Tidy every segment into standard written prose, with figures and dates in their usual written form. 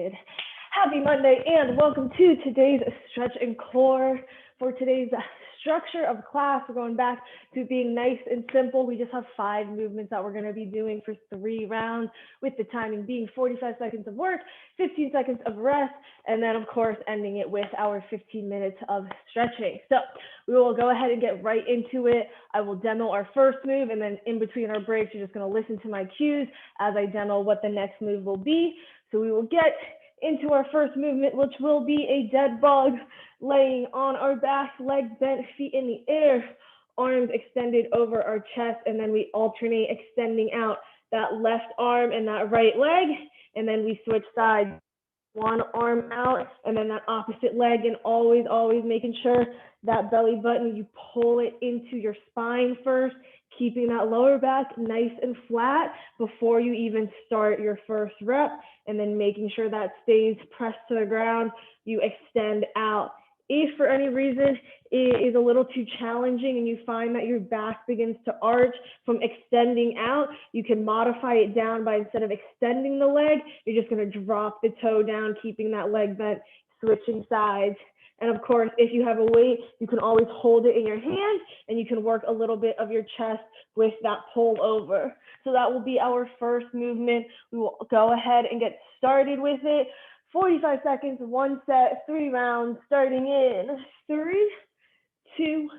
started. Happy Monday and welcome to today's Stretch and Core. For today's structure of class, we're going back to being nice and simple. We just have 5 movements that we're going to be doing for 3 rounds, with the timing being 45 seconds of work, 15 seconds of rest, and then of course ending it with our 15 minutes of stretching. So we will go ahead and get right into it. I will demo our first move, and then in between our breaks, you're just going to listen to my cues as I demo what the next move will be. So we will get into our first movement, which will be a dead bug, laying on our back, legs bent, feet in the air, arms extended over our chest, and then we alternate extending out that left arm and that right leg, and then we switch sides, one arm out and then that opposite leg, and always making sure that belly button, you pull it into your spine first, keeping that lower back nice and flat before you even start your first rep, and then making sure that stays pressed to the ground. You extend out. If for any reason it is a little too challenging and you find that your back begins to arch from extending out, you can modify it down by, instead of extending the leg, you're just going to drop the toe down, keeping that leg bent, switching sides. And of course, if you have a weight, you can always hold it in your hand and you can work a little bit of your chest with that pull over. So that will be our first movement. We will go ahead and get started with it. 45 seconds, 1 set, 3 rounds, starting in 3, 2,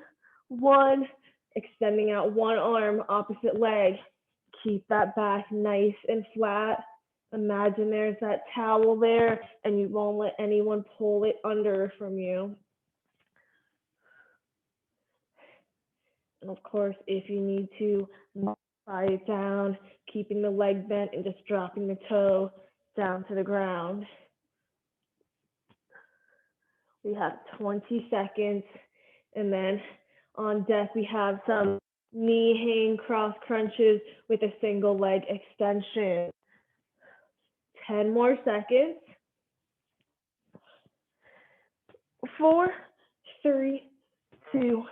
1, extending out one arm, opposite leg. Keep that back nice and flat. Imagine there's that towel there and you won't let anyone pull it under from you. And of course, if you need to, modify it down, keeping the leg bent and just dropping the toe down to the ground. We have 20 seconds, and then on deck we have some knee hang cross crunches with a single leg extension. 10 more seconds. 4, 3, 2,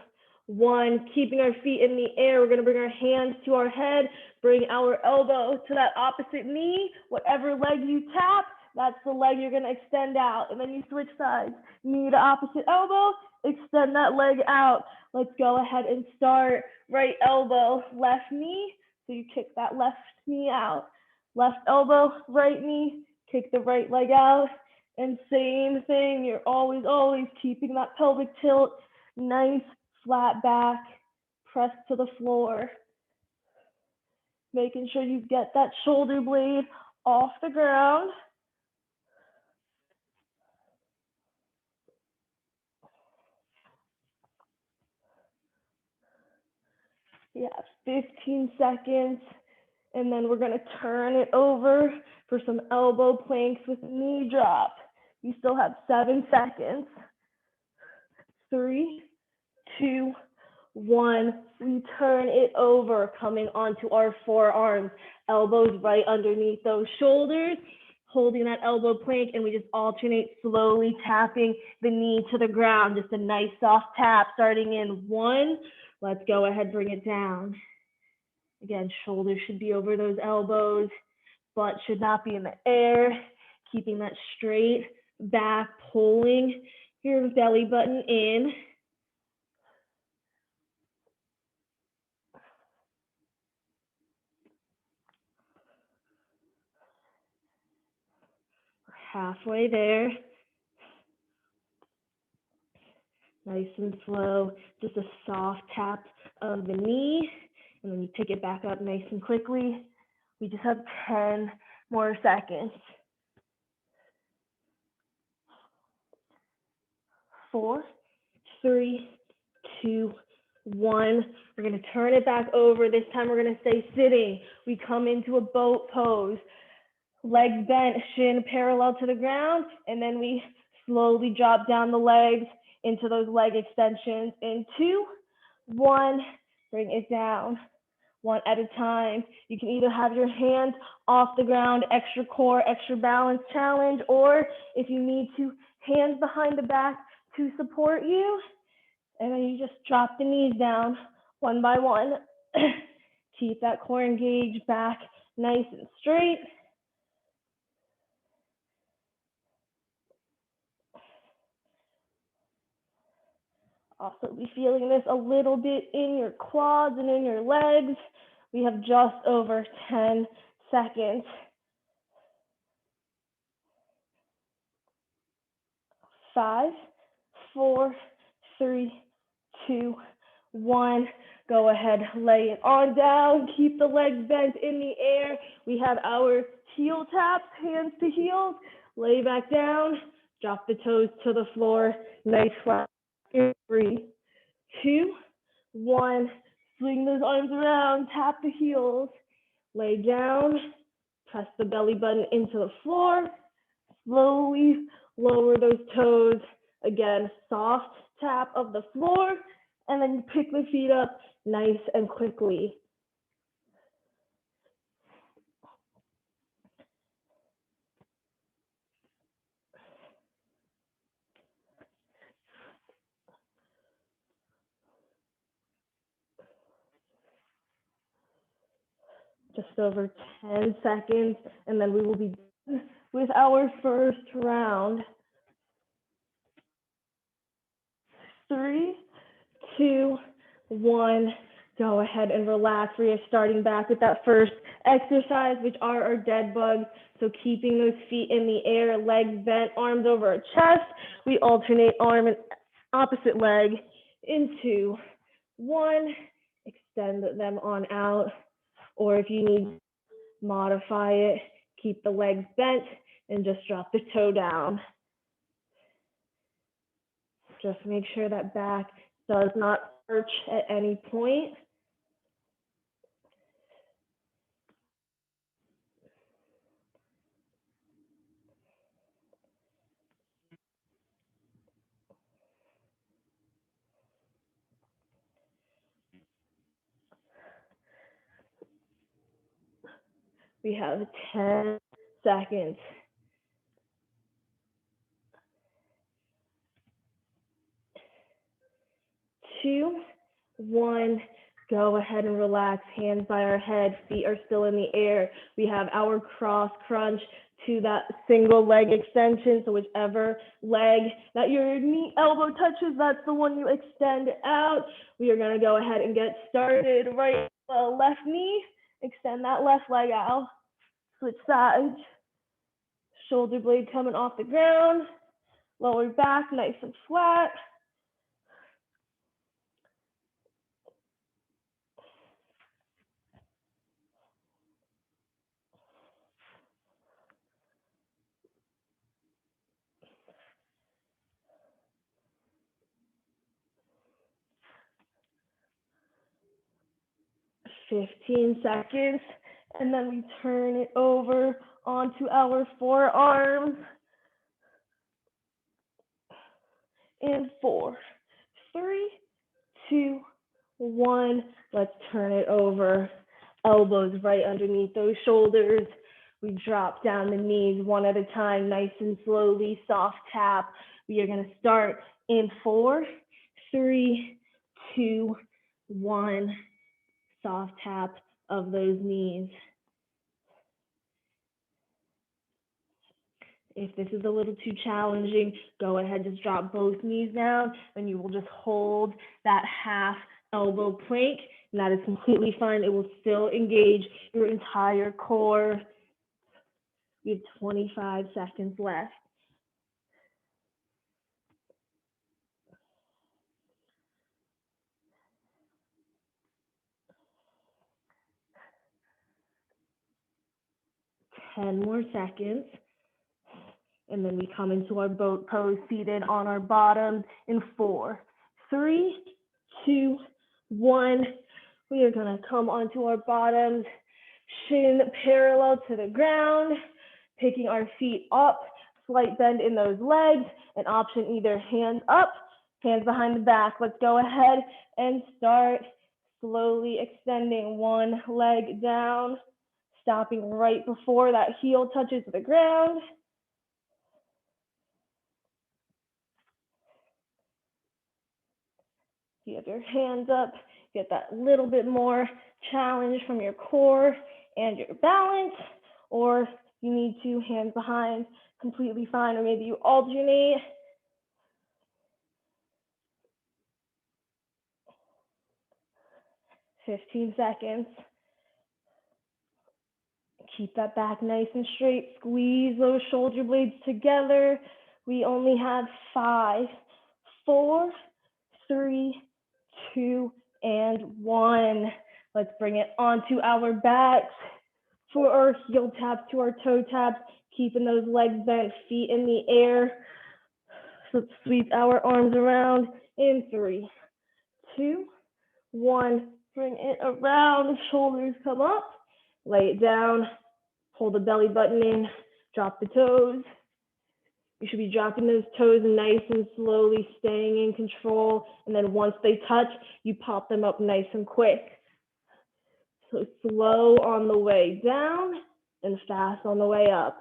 1. Keeping our feet in the air, we're going to bring our hands to our head, bring our elbow to that opposite knee. Whatever leg you tap, that's the leg you're going to extend out. And then you switch sides. Knee to opposite elbow, extend that leg out. Let's go ahead and start. Right elbow, left knee. So you kick that left knee out. Left elbow, right knee, kick the right leg out. And same thing, you're always keeping that pelvic tilt, nice flat back, press to the floor. Making sure you get that shoulder blade off the ground. Yeah, 15 seconds. And then we're going to turn it over for some elbow planks with knee drop. You still have 7 seconds. 3, 2, 1. We turn it over, coming onto our forearms, elbows right underneath those shoulders, holding that elbow plank, and we just alternate slowly tapping the knee to the ground. Just a nice soft tap, starting in 1. Let's go ahead, bring it down. Again, shoulders should be over those elbows, butt should not be in the air, keeping that straight back, pulling your belly button in. We're halfway there. Nice and slow, just a soft tap of the knee, and then you pick it back up nice and quickly. We just have 10 more seconds. 4, 3, 2, 1. We're going to turn it back over. This time we're going to stay sitting. We come into a boat pose. Legs bent, shin parallel to the ground, and then we slowly drop down the legs into those leg extensions in 2, 1. Bring it down. 1 at a time. You can either have your hands off the ground, extra core, extra balance challenge, or if you need to, hands behind the back to support you. And then you just drop the knees down 1 by 1. Keep that core engaged, back nice and straight. Also be feeling this a little bit in your quads and in your legs. We have just over 10 seconds. 5, 4, 3, 2, 1. Go ahead, lay it on down. Keep the legs bent in the air. We have our heel taps, hands to heels. Lay back down. Drop the toes to the floor. Nice flat. 3, 2, 1. Swing those arms around. Tap the heels. Lay down. Press the belly button into the floor. Slowly lower those toes. Again, soft tap of the floor, and then you pick the feet up nice and quickly. Just over 10 seconds, and then we will be done with our first round. 3, 2, 1. Go ahead and relax. We are starting back with that first exercise, which are our dead bugs. So keeping those feet in the air, legs bent, arms over our chest. We alternate arm and opposite leg in 2, 1. Extend them on out. Or if you need to modify it, keep the legs bent and just drop the toe down. Just make sure that back does not arch at any point. We have 10 seconds. 2, 1. Go ahead and relax. Hands by our head. Feet are still in the air. We have our cross crunch to that single leg extension. So whichever leg that your knee elbow touches, that's the one you extend out. We are going to go ahead and get started. Right left knee. Extend that left leg out. Switch sides. Shoulder blade coming off the ground. Lower back nice and flat. 15 seconds, and then we turn it over onto our forearms. In 4, 3, 2, 1. Let's turn it over. Elbows right underneath those shoulders. We drop down the knees one at a time, nice and slowly, soft tap. We are going to start in 4, 3, 2, 1. Soft tap of those knees. If this is a little too challenging, go ahead, just drop both knees down, and you will just hold that half elbow plank, and that is completely fine. It will still engage your entire core. We have 25 seconds left. Ten more seconds. And then we come into our boat pose, seated on our bottom in 4, 3, 2, 1. We are going to come onto our bottoms, shin parallel to the ground, picking our feet up, slight bend in those legs, an option either hands up, hands behind the back. Let's go ahead and start slowly extending one leg down, stopping right before that heel touches the ground. You have your hands up, get that little bit more challenge from your core and your balance, or you need to hands behind, completely fine, or maybe you alternate. 15 seconds. Keep that back nice and straight. Squeeze those shoulder blades together. We only have 5, 4, 3, 2, and 1. Let's bring it onto our backs for our heel taps to our toe taps, keeping those legs bent, feet in the air. So let's sweep our arms around in 3, 2, 1. Bring it around, shoulders come up, lay it down, pull the belly button in, drop the toes. You should be dropping those toes nice and slowly, staying in control. And then once they touch, you pop them up nice and quick. So slow on the way down and fast on the way up.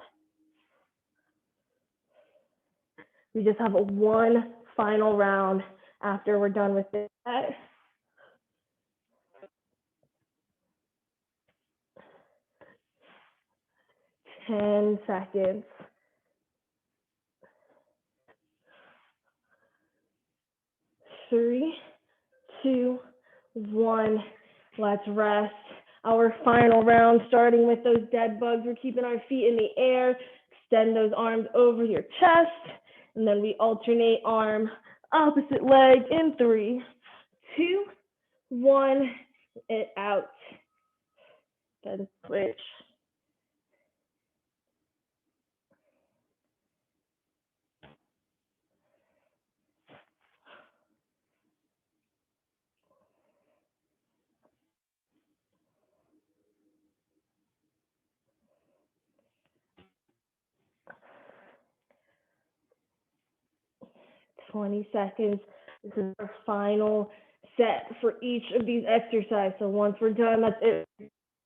We just have one final round after we're done with this. 10 seconds. 3, 2, 1. Let's rest. Our final round, starting with those dead bugs. We're keeping our feet in the air. Extend those arms over your chest. And then we alternate arm, opposite leg in 3, 2, 1. It out. Then switch. 20 seconds. This is our final set for each of these exercises. So once we're done, that's it.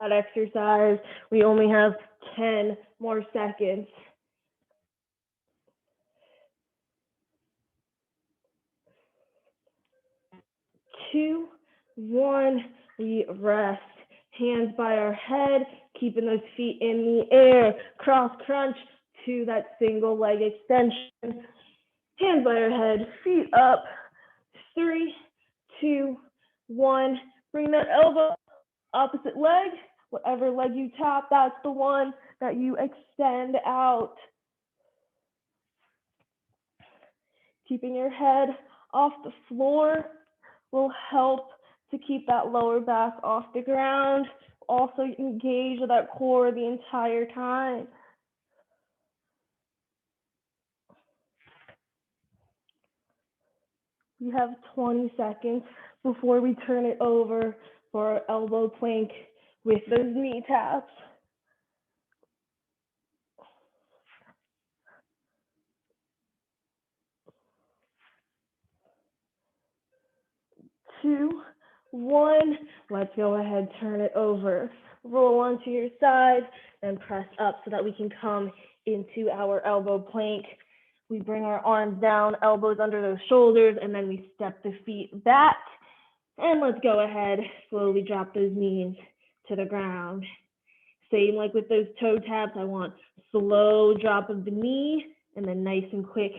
That exercise, we only have 10 more seconds. 2, 1, we rest. Hands by our head, keeping those feet in the air. Cross crunch to that single leg extension. Hands by our head, feet up. 3, 2, 1. Bring that elbow, opposite leg. Whatever leg you tap, that's the one that you extend out. Keeping your head off the floor will help to keep that lower back off the ground. Also engage that core the entire time. We have 20 seconds before we turn it over for our elbow plank with those knee taps. 2, 1. Let's go ahead, turn it over. Roll onto your side and press up so that we can come into our elbow plank. We bring our arms down, elbows under those shoulders, and then we step the feet back. And let's go ahead, slowly drop those knees to the ground. Same like with those toe taps, I want slow drop of the knee, and then nice and quick,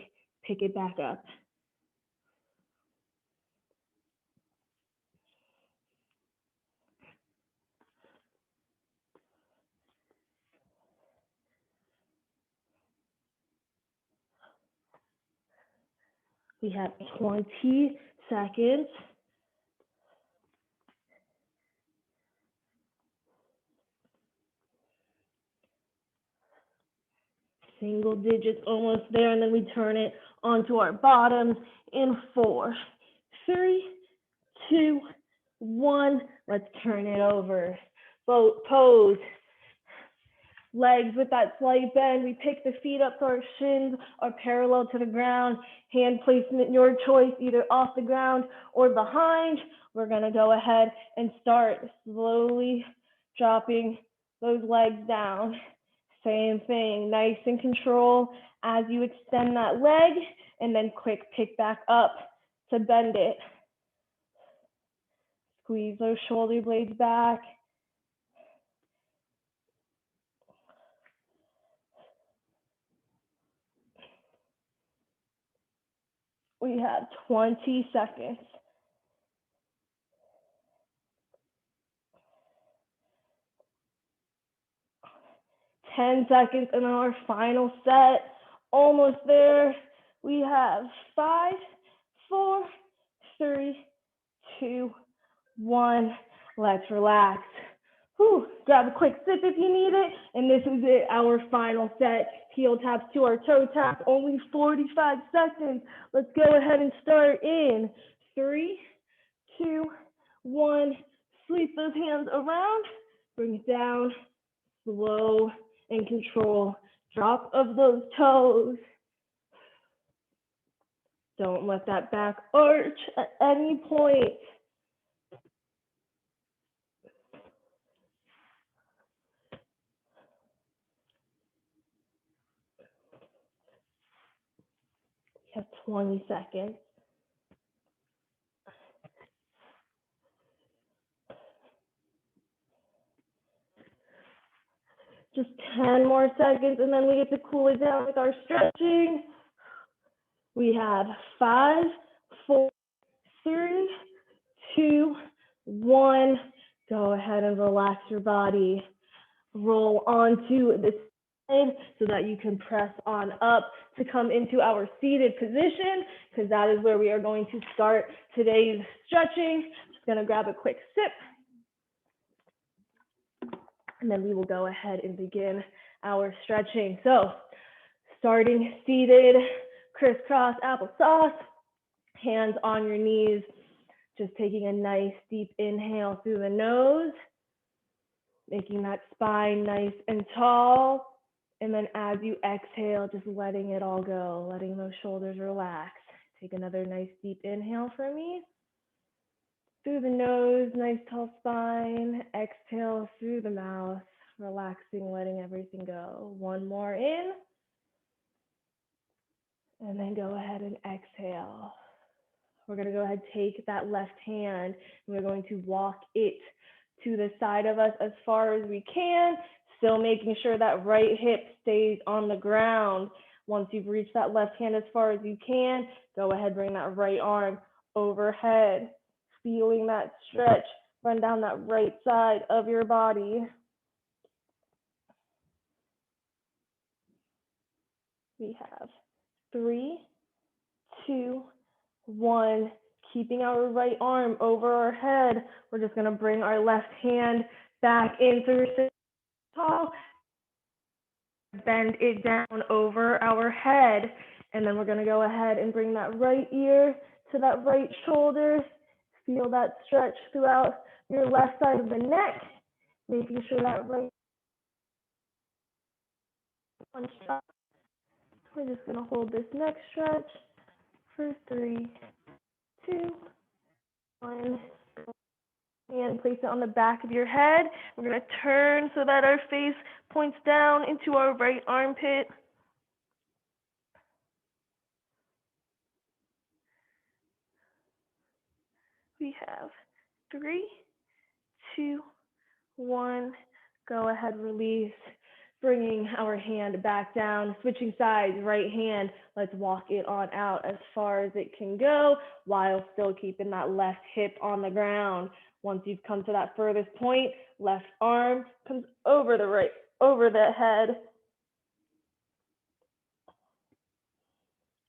pick it back up. We have 20 seconds. Single digits almost there, and then we turn it onto our bottoms in 4, 3, 2, 1. Let's turn it over. Boat pose. Legs with that slight bend. We pick the feet up so our shins are parallel to the ground. Hand placement, your choice, either off the ground or behind. We're gonna go ahead and start slowly dropping those legs down. Same thing, nice and control as you extend that leg, and then quick pick back up to bend it. Squeeze those shoulder blades back. We have 20 seconds. 10 seconds, and then our final set. Almost there. We have 5, 4, 3, 2, 1. Let's relax. Whew. Grab a quick sip if you need it. And this is it, our final set. Heel taps to our toe tap, only 45 seconds. Let's go ahead and start in 3, 2, 1. Sweep those hands around, bring it down, slow and control. Drop of those toes. Don't let that back arch at any point. We have 20 seconds. Just 10 more seconds, and then we get to cool it down with our stretching. We have 5, 4, 3, 2, 1. Go ahead and relax your body. Roll onto the side so that you can press on up to come into our seated position, because that is where we are going to start today's stretching. Just going to grab a quick sip. And then we will go ahead and begin our stretching. So starting seated, crisscross applesauce, hands on your knees, just taking a nice deep inhale through the nose, making that spine nice and tall. And then as you exhale, just letting it all go, letting those shoulders relax. Take another nice deep inhale for me. Through the nose, nice tall spine. Exhale through the mouth, relaxing, letting everything go. One more in. And then go ahead and exhale. We're going to go ahead and take that left hand, and we're going to walk it to the side of us as far as we can, still making sure that right hip stays on the ground. Once you've reached that left hand as far as you can, go ahead, bring that right arm overhead. Feeling that stretch run down that right side of your body. We have 3, 2, 1. Keeping our right arm over our head. We're just going to bring our left hand back in through tall. Bend it down over our head. And then we're going to go ahead and bring that right ear to that right shoulder. Feel that stretch throughout your left side of the neck, making sure that right one stop. We're just going to hold this neck stretch for 3, 2, 1. And place it on the back of your head. We're going to turn so that our face points down into our right armpit. We have 3, 2, 1. Go ahead, release. Bringing our hand back down, switching sides, right hand. Let's walk it on out as far as it can go while still keeping that left hip on the ground. Once you've come to that furthest point, left arm comes over the head.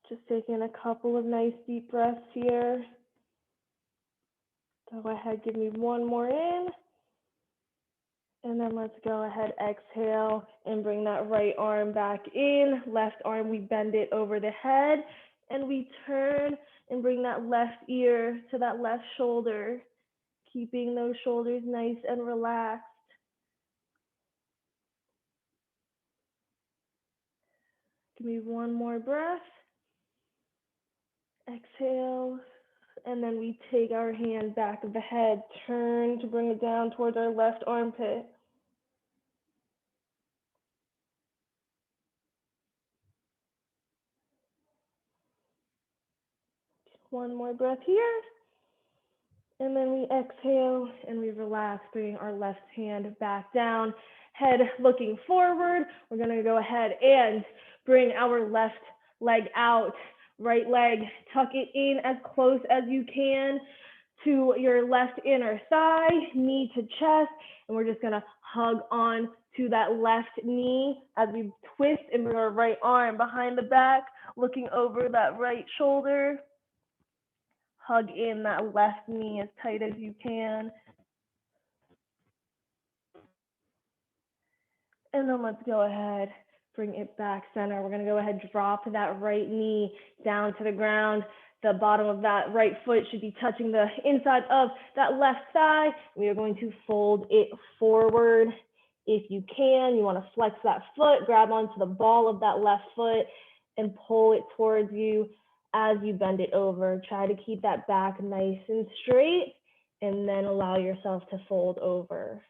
Just taking a couple of nice deep breaths here. Go ahead, give me one more in. And then let's go ahead, exhale, and bring that right arm back in. Left arm, we bend it over the head, and we turn and bring that left ear to that left shoulder, keeping those shoulders nice and relaxed. Give me one more breath. Exhale, and then we take our hand back of the head, turn to bring it down towards our left armpit. One more breath here. And then we exhale and we relax, bringing our left hand back down, head looking forward. We're going to go ahead and bring our left leg out, right leg, tuck it in as close as you can to your left inner thigh, knee to chest, and we're just going to hug on to that left knee as we twist and bring our right arm behind the back, looking over that right shoulder. Hug in that left knee as tight as you can. And then let's go ahead, bring it back center. We're going to go ahead, drop that right knee down to the ground. The bottom of that right foot should be touching the inside of that left thigh. We are going to fold it forward. If you can, you want to flex that foot, grab onto the ball of that left foot and pull it towards you as you bend it over. Try to keep that back nice and straight, and then allow yourself to fold over.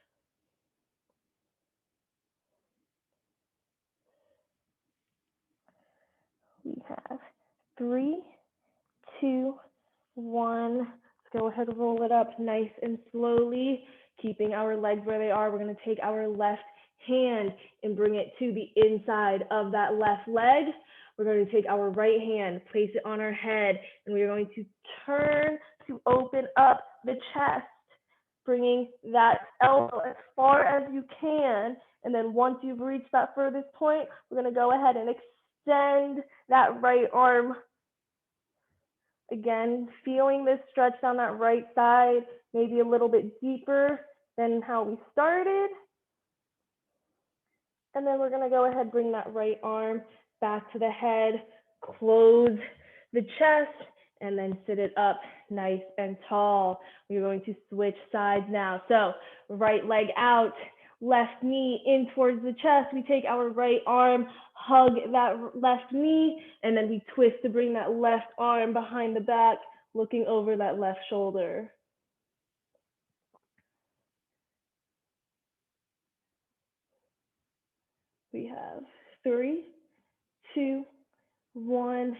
We have 3, 2, 1. Let's go ahead and roll it up nice and slowly, keeping our legs where they are. We're going to take our left hand and bring it to the inside of that left leg. We're going to take our right hand, place it on our head, and we are going to turn to open up the chest, bringing that elbow as far as you can. And then once you've reached that furthest point, we're going to go ahead and extend that right arm. Again, feeling this stretch down that right side, maybe a little bit deeper than how we started. And then we're going to go ahead, bring that right arm back to the head, close the chest, and then sit it up nice and tall. We're going to switch sides now. So right leg out, left knee in towards the chest. We take our right arm, hug that left knee, and then we twist to bring that left arm behind the back, looking over that left shoulder. We have 3, 2, 1.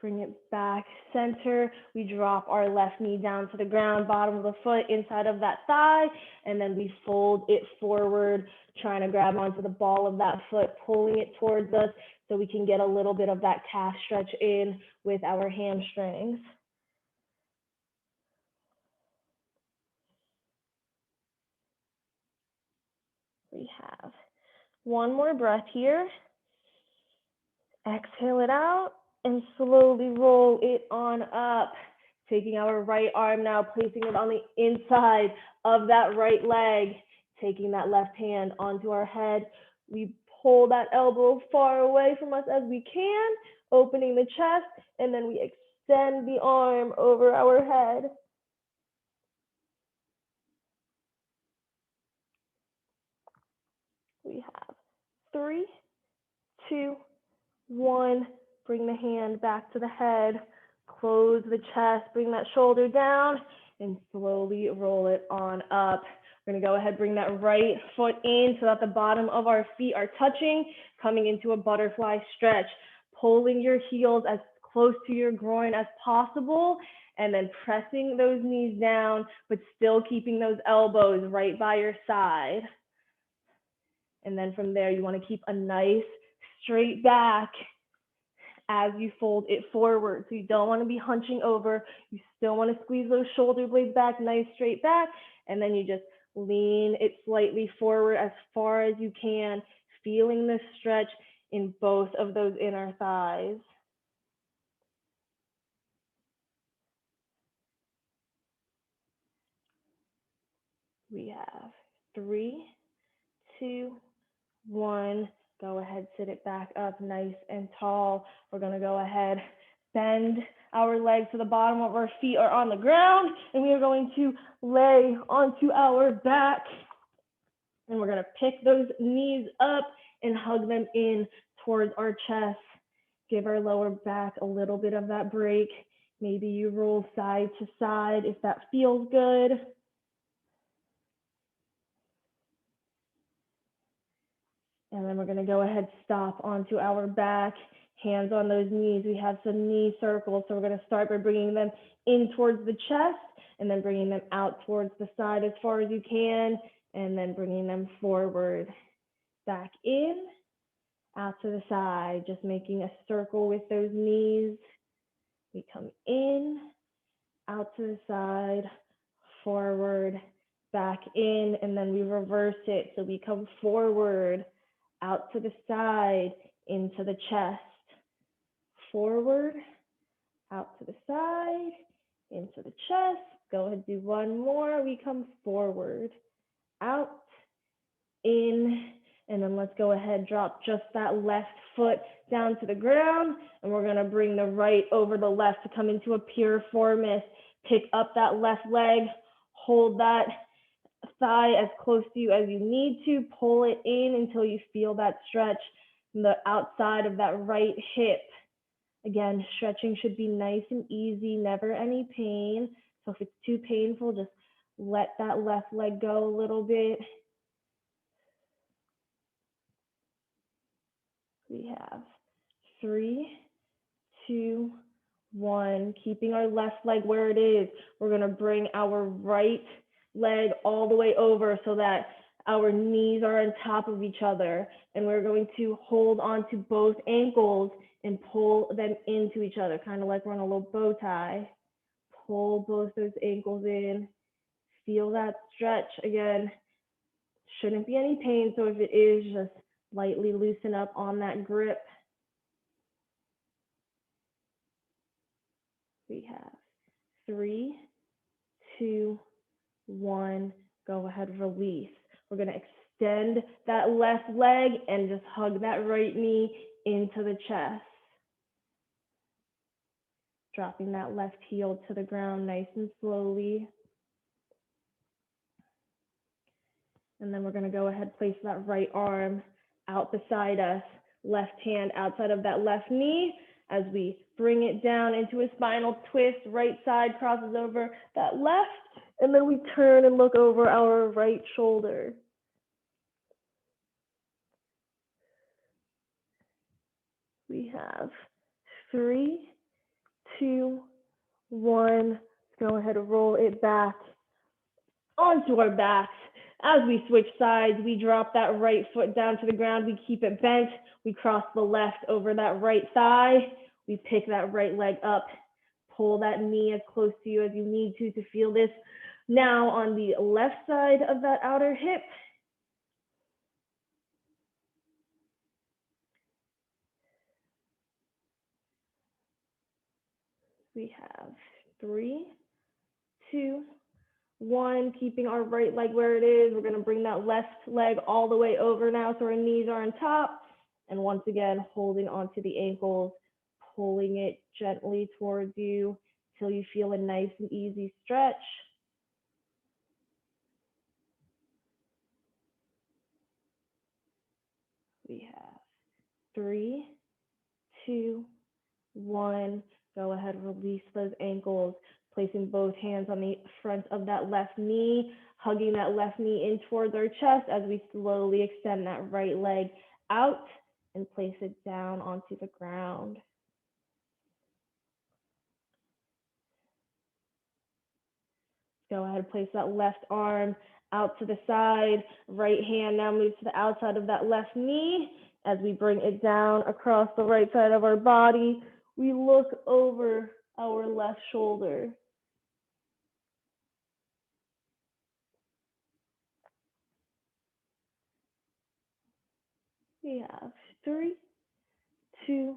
Bring it back center. We drop our left knee down to the ground, bottom of the foot, inside of that thigh, and then we fold it forward, trying to grab onto the ball of that foot, pulling it towards us so we can get a little bit of that calf stretch in with our hamstrings. We have one more breath here. Exhale it out and slowly roll it on up. Taking our right arm now, placing it on the inside of that right leg. Taking that left hand onto our head. We pull that elbow far away from us as we can, opening the chest, and then we extend the arm over our head. We have 3, 2, 1. Bring the hand back to the head, close the chest, bring that shoulder down, and slowly roll it on up. We're gonna go ahead, bring that right foot in so that the bottom of our feet are touching, coming into a butterfly stretch, pulling your heels as close to your groin as possible, and then pressing those knees down, but still keeping those elbows right by your side. And then from there, you wanna keep a nice straight back as you fold it forward. So you don't want to be hunching over. You still want to squeeze those shoulder blades back, nice straight back, and then you just lean it slightly forward as far as you can, feeling the stretch in both of those inner thighs. We have 3, 2, 1. Go ahead, sit it back up nice and tall. We're going to go ahead, bend our legs to the bottom of our feet are on the ground, and we are going to lay onto our back. And we're going to pick those knees up and hug them in towards our chest. Give our lower back a little bit of that break. Maybe you roll side to side if that feels good. And then we're going to go ahead, stop onto our back, hands on those knees. We have some knee circles. So we're going to start by bringing them in towards the chest and then bringing them out towards the side as far as you can, and then bringing them forward, back in, out to the side, just making a circle with those knees. We come in, out to the side, forward, back in, and then we reverse it. So we come forward, out to the side, into the chest. Forward, out to the side, into the chest. Go ahead, do one more. We come forward, out, in, and then let's go ahead, drop just that left foot down to the ground, and we're gonna bring the right over the left to come into a piriformis. Pick up that left leg, hold that thigh as close to you as you need to, pull it in until you feel that stretch from the outside of that right hip. Again, stretching should be nice and easy, never any pain. So if it's too painful, just let that left leg go a little bit. We have 3, 2, 1. Keeping our left leg where it is. We're gonna bring our right leg all the way over so that our knees are on top of each other. And we're going to hold on to both ankles and pull them into each other, kind of like we're on a little bow tie. Pull both those ankles in. Feel that stretch. Again, shouldn't be any pain, so if it is, just lightly loosen up on that grip. We have 3, 2, 1. Go ahead, release. We're going to extend that left leg and just hug that right knee into the chest. Dropping that left heel to the ground nice and slowly. And then we're going to go ahead, place that right arm out beside us, left hand outside of that left knee as we bring it down into a spinal twist. Right side crosses over that left, and then we turn and look over our right shoulder. We have 3, 2, 1. Let's go ahead and roll it back onto our backs. As we switch sides, we drop that right foot down to the ground. We keep it bent. We cross the left over that right thigh. We pick that right leg up. Pull that knee as close to you as you need to feel this. Now on the left side of that outer hip, we have 3, 2, 1, keeping our right leg where it is. We're going to bring that left leg all the way over now so our knees are on top. And once again, holding onto the ankles, pulling it gently towards you until you feel a nice and easy stretch. We have 3, 2, 1. Go ahead, release those ankles, placing both hands on the front of that left knee, hugging that left knee in towards our chest as we slowly extend that right leg out and place it down onto the ground. Go ahead, place that left arm out to the side. Right hand now moves to the outside of that left knee. As we bring it down across the right side of our body, we look over our left shoulder. We have 3, 2,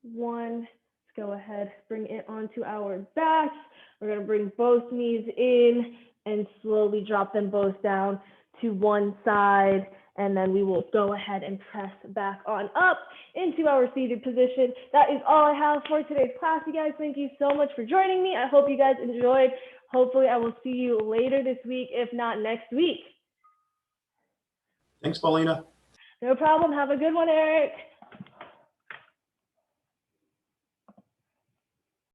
1. Let's go ahead, bring it onto our backs. We're going to bring both knees in and slowly drop them both down to one side. And then we will go ahead and press back on up into our seated position. That is all I have for today's class, you guys. Thank you so much for joining me. I hope you guys enjoyed. Hopefully I will see you later this week, if not next week. Thanks, Paulina. No problem. Have a good one, Eric.